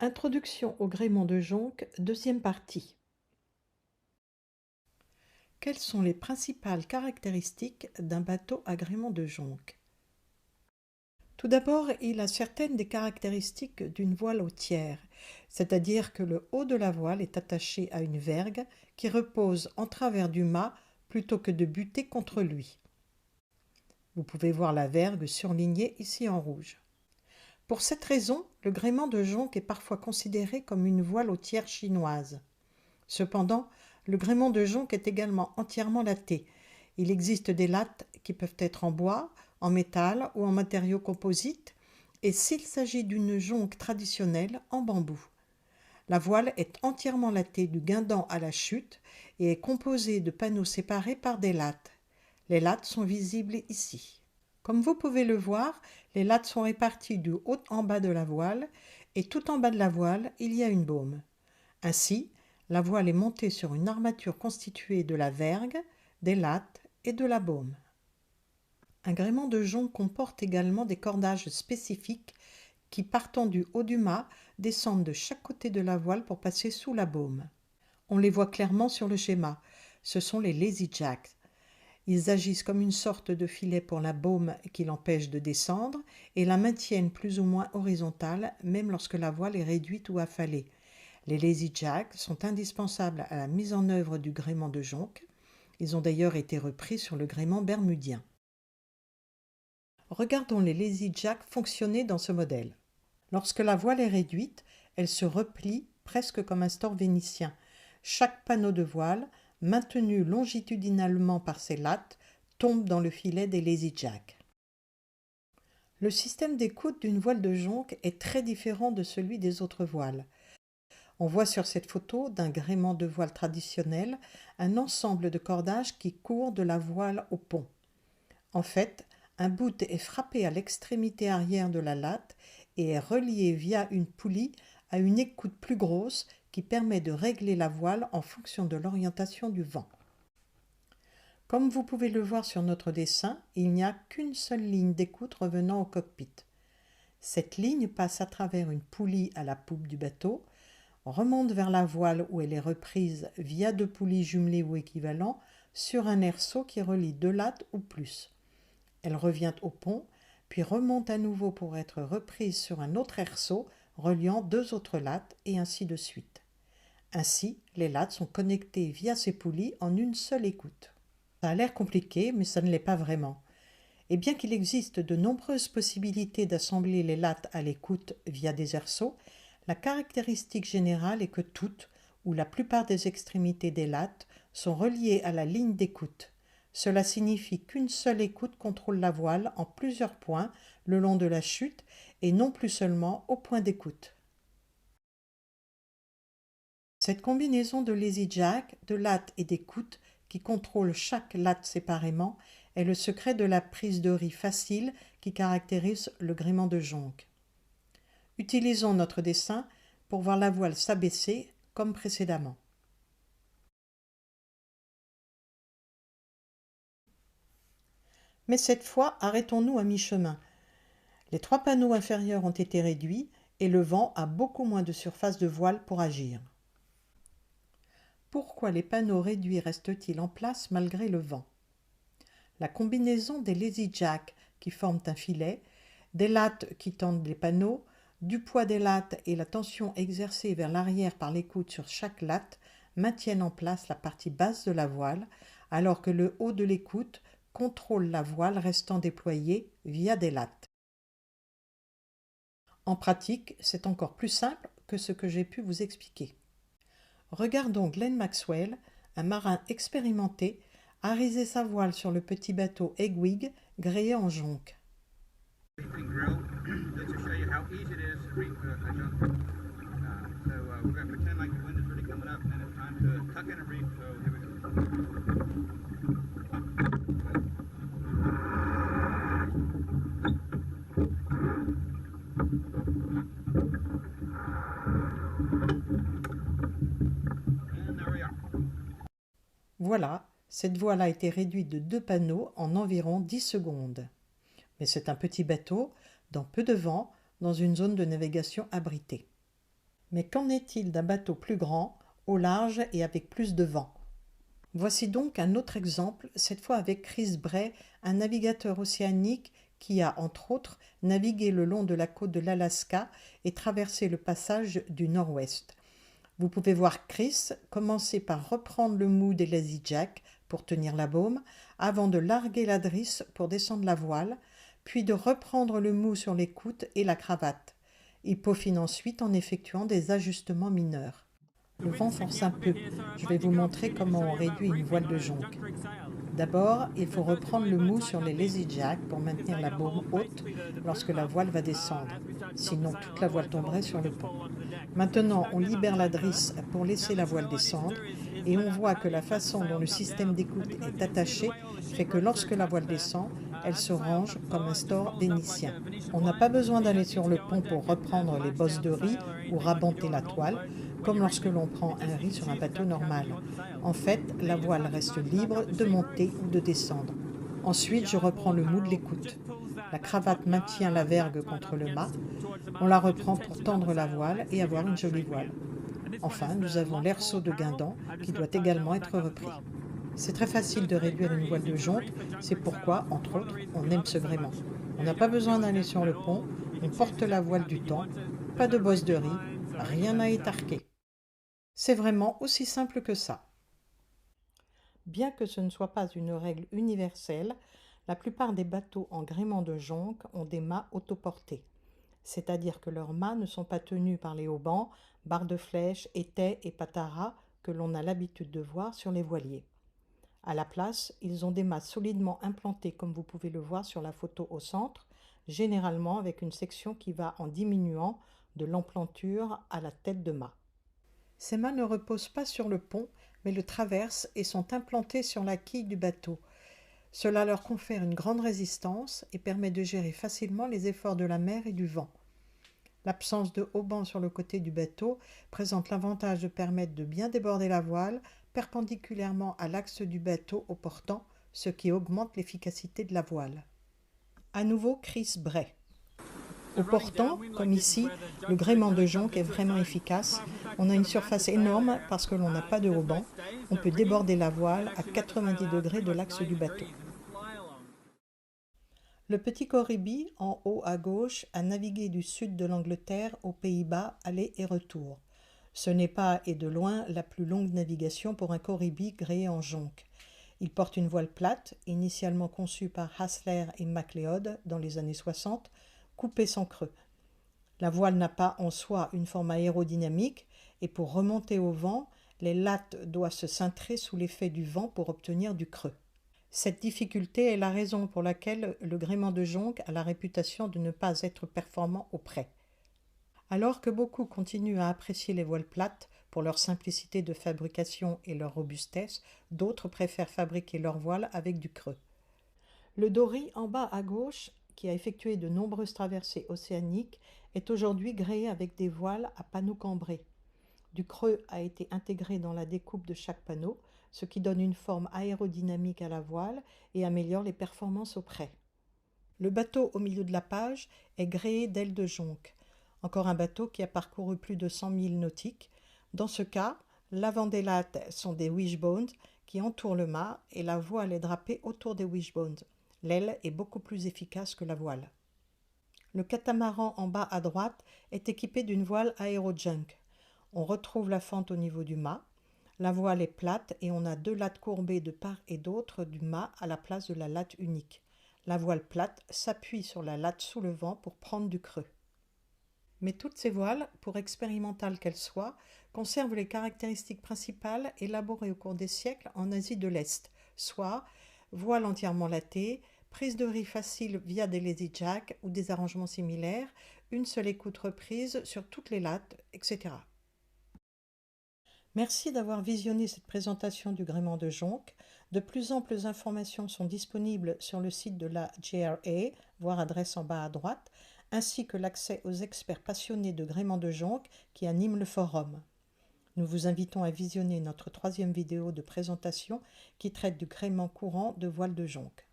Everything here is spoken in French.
Introduction au gréement de jonque, deuxième partie. Quelles sont les principales caractéristiques d'un bateau à gréement de jonque? Tout d'abord, il a certaines des caractéristiques d'une voile hautière, c'est-à-dire que le haut de la voile est attaché à une vergue qui repose en travers du mât plutôt que de buter contre lui. Vous pouvez voir la vergue surlignée ici en rouge. Pour cette raison, le gréement de jonque est parfois considéré comme une voile hautière chinoise. Cependant, le gréement de jonque est également entièrement latté. Il existe des lattes qui peuvent être en bois, en métal ou en matériaux composites, et s'il s'agit d'une jonque traditionnelle, en bambou. La voile est entièrement lattée du guindant à la chute et est composée de panneaux séparés par des lattes. Les lattes sont visibles ici. Comme vous pouvez le voir, les lattes sont réparties du haut en bas de la voile et tout en bas de la voile, il y a une baume. Ainsi, la voile est montée sur une armature constituée de la vergue, des lattes et de la baume. Un gréement de jonque comporte également des cordages spécifiques qui, partant du haut du mât, descendent de chaque côté de la voile pour passer sous la baume. On les voit clairement sur le schéma. Ce sont les lazy jacks. Ils agissent comme une sorte de filet pour la baume qui l'empêche de descendre et la maintiennent plus ou moins horizontale, même lorsque la voile est réduite ou affalée. Les lazy jacks sont indispensables à la mise en œuvre du gréement de jonque. Ils ont d'ailleurs été repris sur le gréement bermudien. Regardons les lazy jacks fonctionner dans ce modèle. Lorsque la voile est réduite, elle se replie presque comme un store vénitien. Chaque panneau de voile, maintenu longitudinalement par ses lattes, tombe dans le filet des lazy jacks. Le système d'écoute d'une voile de jonque est très différent de celui des autres voiles. On voit sur cette photo d'un gréement de voile traditionnel un ensemble de cordages qui court de la voile au pont. En fait, un bout est frappé à l'extrémité arrière de la latte et est relié via une poulie à une écoute plus grosse qui permet de régler la voile en fonction de l'orientation du vent. Comme vous pouvez le voir sur notre dessin, il n'y a qu'une seule ligne d'écoute revenant au cockpit. Cette ligne passe à travers une poulie à la poupe du bateau, remonte vers la voile où elle est reprise via deux poulies jumelées ou équivalents sur un herseau qui relie deux lattes ou plus. Elle revient au pont, puis remonte à nouveau pour être reprise sur un autre herseau reliant deux autres lattes et ainsi de suite. Ainsi, les lattes sont connectées via ces poulies en une seule écoute. Ça a l'air compliqué, mais ça ne l'est pas vraiment. Et bien qu'il existe de nombreuses possibilités d'assembler les lattes à l'écoute via des herseaux, la caractéristique générale est que toutes, ou la plupart des extrémités des lattes, sont reliées à la ligne d'écoute. Cela signifie qu'une seule écoute contrôle la voile en plusieurs points le long de la chute et non plus seulement au point d'écoute. Cette combinaison de lazy jack, de lattes et d'écoute qui contrôle chaque latte séparément est le secret de la prise de riz facile qui caractérise le gréement de jonque. Utilisons notre dessin pour voir la voile s'abaisser comme précédemment. Mais cette fois, arrêtons-nous à mi-chemin. Les trois panneaux inférieurs ont été réduits et le vent a beaucoup moins de surface de voile pour agir. Pourquoi les panneaux réduits restent-ils en place malgré le vent? La combinaison des lazy jacks qui forment un filet, des lattes qui tendent les panneaux, du poids des lattes et la tension exercée vers l'arrière par l'écoute sur chaque latte maintiennent en place la partie basse de la voile, alors que le haut de l'écoute contrôle la voile restant déployée via des lattes. En pratique, c'est encore plus simple que ce que j'ai pu vous expliquer. Regardons Glenn Maxwell, un marin expérimenté, ariser sa voile sur le petit bateau Egwig gréé en jonque. Voilà, cette voile a été réduite de 2 panneaux en environ 10 secondes. Mais c'est un petit bateau, dans peu de vent, dans une zone de navigation abritée. Mais qu'en est-il d'un bateau plus grand, au large et avec plus de vent? Voici donc un autre exemple, cette fois avec Chris Bray, un navigateur océanique qui a, entre autres, navigué le long de la côte de l'Alaska et traversé le passage du Nord-Ouest. Vous pouvez voir Chris commencer par reprendre le mou des Lazy Jack pour tenir la baume, avant de larguer la drisse pour descendre la voile, puis de reprendre le mou sur l'écoute et la cravate. Il peaufine ensuite en effectuant des ajustements mineurs. Le vent force un peu. Je vais vous montrer comment on réduit une voile de jonque. D'abord, il faut reprendre le mou sur les Lazy Jack pour maintenir la baume haute lorsque la voile va descendre. Sinon, toute la voile tomberait sur le pont. Maintenant, on libère la drisse pour laisser la voile descendre et on voit que la façon dont le système d'écoute est attaché fait que lorsque la voile descend, elle se range comme un store vénitien. On n'a pas besoin d'aller sur le pont pour reprendre les bosses de riz ou rabanter la toile, comme lorsque l'on prend un riz sur un bateau normal. En fait, la voile reste libre de monter ou de descendre. Ensuite, je reprends le mou de l'écoute. La cravate maintient la vergue contre le mât. On la reprend pour tendre la voile et avoir une jolie voile. Enfin, nous avons l'airsaut de guindon qui doit également être repris. C'est très facile de réduire une voile de jonque, c'est pourquoi, entre autres, on aime ce gréement. On n'a pas besoin d'aller sur le pont, on porte la voile du temps, pas de bosse de riz, rien à étarquer. C'est vraiment aussi simple que ça. Bien que ce ne soit pas une règle universelle, la plupart des bateaux en gréement de jonque ont des mâts autoportés, c'est-à-dire que leurs mâts ne sont pas tenus par les haubans, barres de flèche, étais et pataras que l'on a l'habitude de voir sur les voiliers. À la place, ils ont des mâts solidement implantés comme vous pouvez le voir sur la photo au centre, généralement avec une section qui va en diminuant de l'emplanture à la tête de mât. Ces mâts ne reposent pas sur le pont, mais le traversent et sont implantés sur la quille du bateau. Cela leur confère une grande résistance et permet de gérer facilement les efforts de la mer et du vent. L'absence de haubans sur le côté du bateau présente l'avantage de permettre de bien déborder la voile perpendiculairement à l'axe du bateau au portant, ce qui augmente l'efficacité de la voile. À nouveau, Chris Bray. Au portant, comme ici, le gréement de jonque est vraiment efficace. On a une surface énorme parce que l'on n'a pas de haubans. On peut déborder la voile à 90 degrés de l'axe du bateau. Le petit Corriby, en haut à gauche, a navigué du sud de l'Angleterre aux Pays-Bas, aller et retour. Ce n'est pas, et de loin, la plus longue navigation pour un Corriby gréé en jonque. Il porte une voile plate, initialement conçue par Hassler et MacLeod dans les années 60, coupée sans creux. La voile n'a pas en soi une forme aérodynamique et pour remonter au vent, les lattes doivent se cintrer sous l'effet du vent pour obtenir du creux. Cette difficulté est la raison pour laquelle le gréement de jonque a la réputation de ne pas être performant au près. Alors que beaucoup continuent à apprécier les voiles plates pour leur simplicité de fabrication et leur robustesse, d'autres préfèrent fabriquer leurs voiles avec du creux. Le Dory, en bas à gauche, qui a effectué de nombreuses traversées océaniques, est aujourd'hui gréé avec des voiles à panneaux cambrés. Du creux a été intégré dans la découpe de chaque panneau, ce qui donne une forme aérodynamique à la voile et améliore les performances au près. Le bateau au milieu de la page est gréé d'ailes de jonque. Encore un bateau qui a parcouru plus de 100 000 nautiques. Dans ce cas, l'avant des lattes sont des wishbones qui entourent le mât et la voile est drapée autour des wishbones. L'aile est beaucoup plus efficace que la voile. Le catamaran en bas à droite est équipé d'une voile aérojunk. On retrouve la fente au niveau du mât. La voile est plate et on a deux lattes courbées de part et d'autre du mât à la place de la latte unique. La voile plate s'appuie sur la latte sous le vent pour prendre du creux. Mais toutes ces voiles, pour expérimentales qu'elles soient, conservent les caractéristiques principales élaborées au cours des siècles en Asie de l'Est, soit voile entièrement lattée, prise de riz facile via des Lazy Jack ou des arrangements similaires, une seule écoute reprise sur toutes les lattes, etc. Merci d'avoir visionné cette présentation du gréement de jonque. De plus amples informations sont disponibles sur le site de la JRA, voir adresse en bas à droite, ainsi que l'accès aux experts passionnés de gréement de jonque qui animent le forum. Nous vous invitons à visionner notre 3e vidéo de présentation qui traite du gréement courant de voile de jonque.